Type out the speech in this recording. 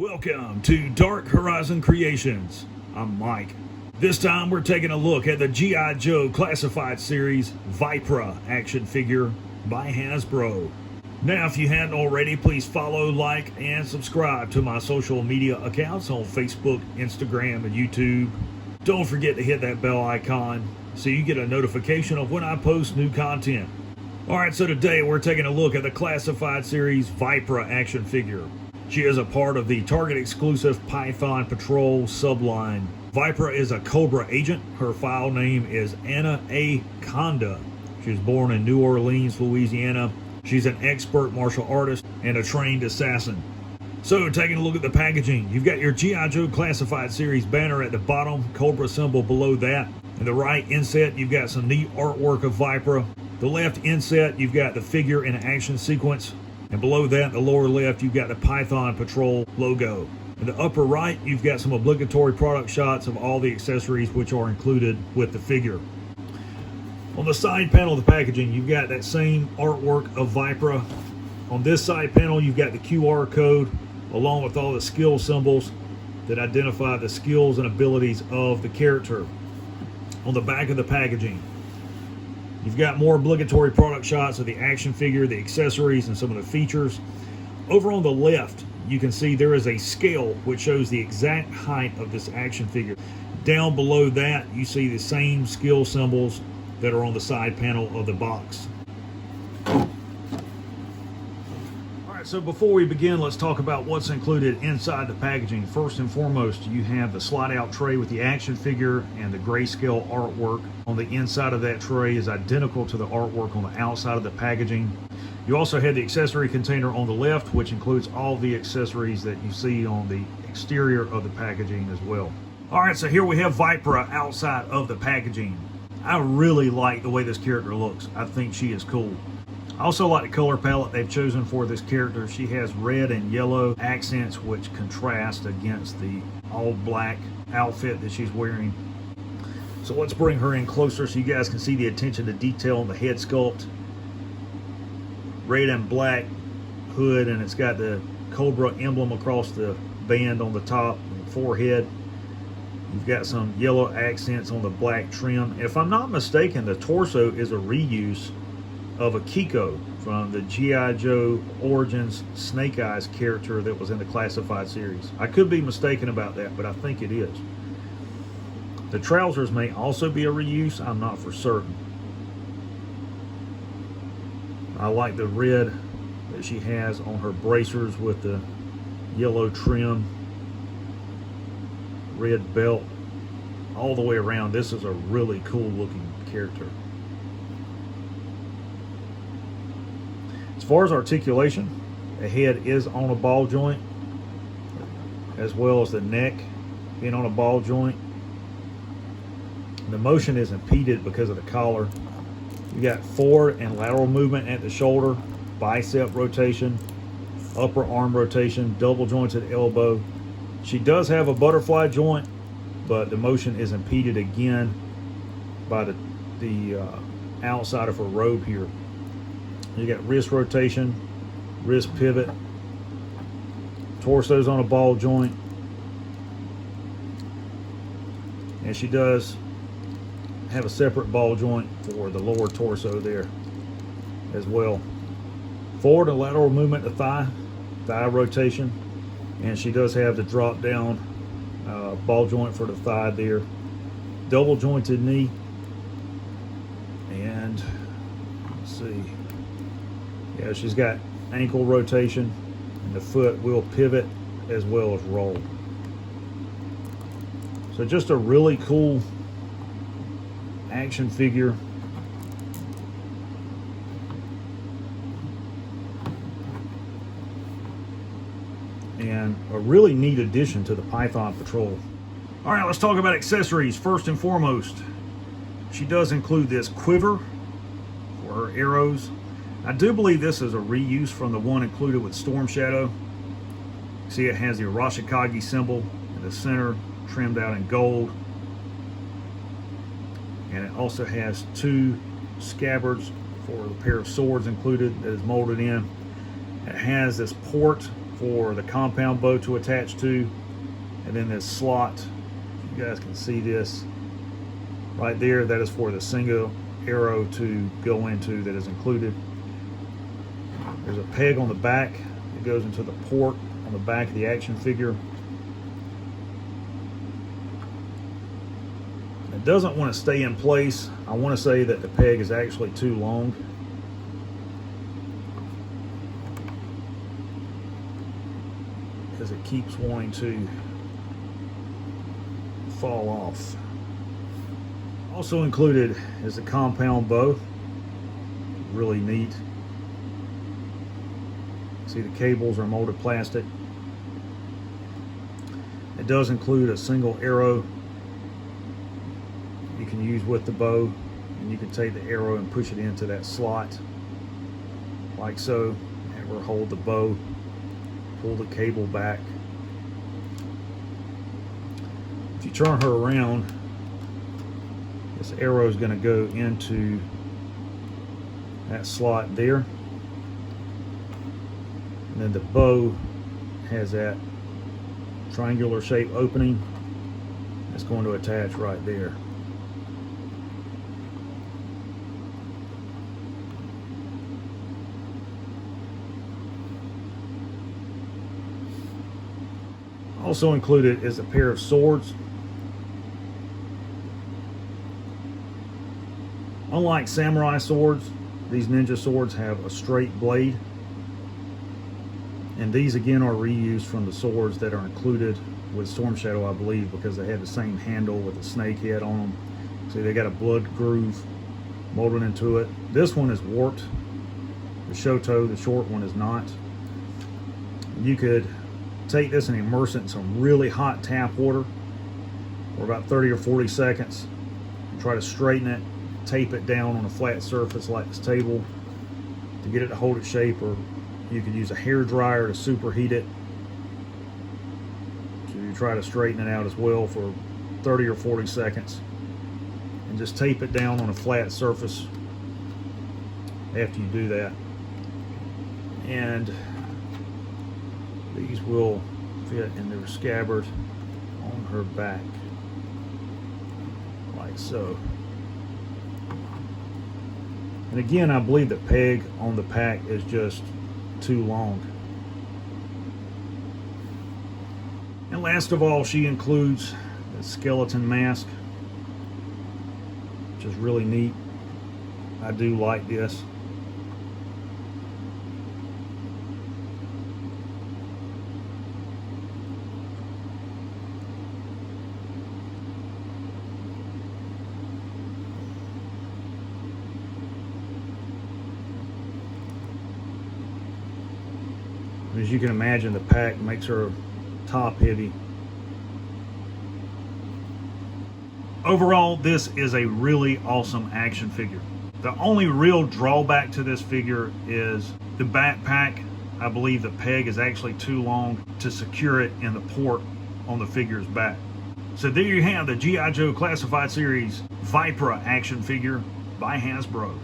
Welcome to Dark Horizon Creations. I'm Mike. This time we're taking a look at the G.I. Joe Classified Series Vypra action figure by Hasbro. Now, if you hadn't already, please follow, like, and subscribe to my social media accounts on Facebook, Instagram, and YouTube. Don't forget to hit that bell icon so you get a notification of when I post new content. Alright, so today we're taking a look at the Classified Series Vypra action figure. She is a part of the Target exclusive Python Patrol subline. Vypra is a Cobra agent. Her file name is Anna A. Conda. She was born in New Orleans, Louisiana. She's an expert martial artist and a trained assassin. So, taking a look at the packaging, you've got your G.I. Joe Classified Series banner at the bottom, Cobra symbol below that. In the right inset, you've got some neat artwork of Vypra. The left inset, you've got the figure in action sequence. And below that, in the lower left, you've got the Python Patrol logo. In the upper right, you've got some obligatory product shots of all the accessories which are included with the figure. On the side panel of the packaging, you've got that same artwork of Vypra. On this side panel, you've got the QR code along with all the skill symbols that identify the skills and abilities of the character. On the back of the packaging, you've got more obligatory product shots of the action figure, the accessories, and some of the features. Over on the left, you can see there is a scale which shows the exact height of this action figure. Down below that, you see the same skill symbols that are on the side panel of the box. Alright, so before we begin, let's talk about what's included inside the packaging. First and foremost, you have the slide-out tray with the action figure and the grayscale artwork on the inside of that tray is identical to the artwork on the outside of the packaging. You also have the accessory container on the left, which includes all the accessories that you see on the exterior of the packaging as well. Alright, so here we have Vypra outside of the packaging. I really like the way this character looks. I think she is cool. I also like the color palette they've chosen for this character. She has red and yellow accents which contrast against the all black outfit that she's wearing. So let's bring her in closer so you guys can see the attention to detail on the head sculpt. Red and black hood, and it's got the Cobra emblem across the band on the top and the forehead. You've got some yellow accents on the black trim. If I'm not mistaken, the torso is a reuse of a Kiko from the G.I. Joe Origins Snake Eyes character that was in the Classified series. I could be mistaken about that, but I think it is. The trousers may also be a reuse. I'm not for certain. I like the red that she has on her bracers with the yellow trim, red belt all the way around. This is a really cool looking character. As far as articulation, the head is on a ball joint, as well as the neck being on a ball joint. The motion is impeded because of the collar. You got forward and lateral movement at the shoulder, bicep rotation, upper arm rotation, double jointed elbow. She does have a butterfly joint, but the motion is impeded again by the outside of her robe here. You got wrist rotation, wrist pivot, torso's on a ball joint, and she does have a separate ball joint for the lower torso there as well. Forward and lateral movement to thigh rotation, and she does have the drop down ball joint for the thigh there. Double jointed knee, and let's see. Yeah, she's got ankle rotation, and the foot will pivot as well as roll. So just a really cool action figure. And a really neat addition to the Python Patrol. All right, let's talk about accessories. First and foremost, she does include this quiver for her arrows. I do believe this is a reuse from the one included with Storm Shadow. See, it has the Arashikage symbol in the center, trimmed out in gold. And it also has two scabbards for the pair of swords included that is molded in. It has this port for the compound bow to attach to, and then this slot, you guys can see this right there, that is for the single arrow to go into that is included. There's a peg on the back that goes into the port on the back of the action figure. It doesn't want to stay in place. I want to say that the peg is actually too long. Because it keeps wanting to fall off. Also included is the compound bow. Really neat. See, the cables are molded plastic. It does include a single arrow you can use with the bow, and you can take the arrow and push it into that slot like so, and we'll hold the bow, pull the cable back. If you turn her around, this arrow is going to go into that slot there, and then the bow has that triangular shape opening that's going to attach right there. Also included is a pair of swords. Unlike samurai swords, these ninja swords have a straight blade, and these again are reused from the swords that are included with Storm Shadow, I believe, because they have the same handle with a snake head on them. See, they got a blood groove molded into it. This one is warped. The Shoto, the short one, is not. You could take this and immerse it in some really hot tap water for about 30 or 40 seconds and try to straighten it, tape it down on a flat surface like this table to get it to hold its shape, or you could use a hair dryer to superheat it to try to straighten it out as well for 30 or 40 seconds, and just tape it down on a flat surface after you do that. And these will fit in their scabbard on her back like so. And again, I believe the peg on the pack is just too long. And last of all, she includes the skeleton mask, which is really neat. I do like this. As you can imagine, the pack makes her top heavy. Overall, this is a really awesome action figure. The only real drawback to this figure is the backpack. I believe the peg is actually too long to secure it in the port on the figure's back. So there you have the G.I. Joe Classified Series Vypra action figure by Hasbro.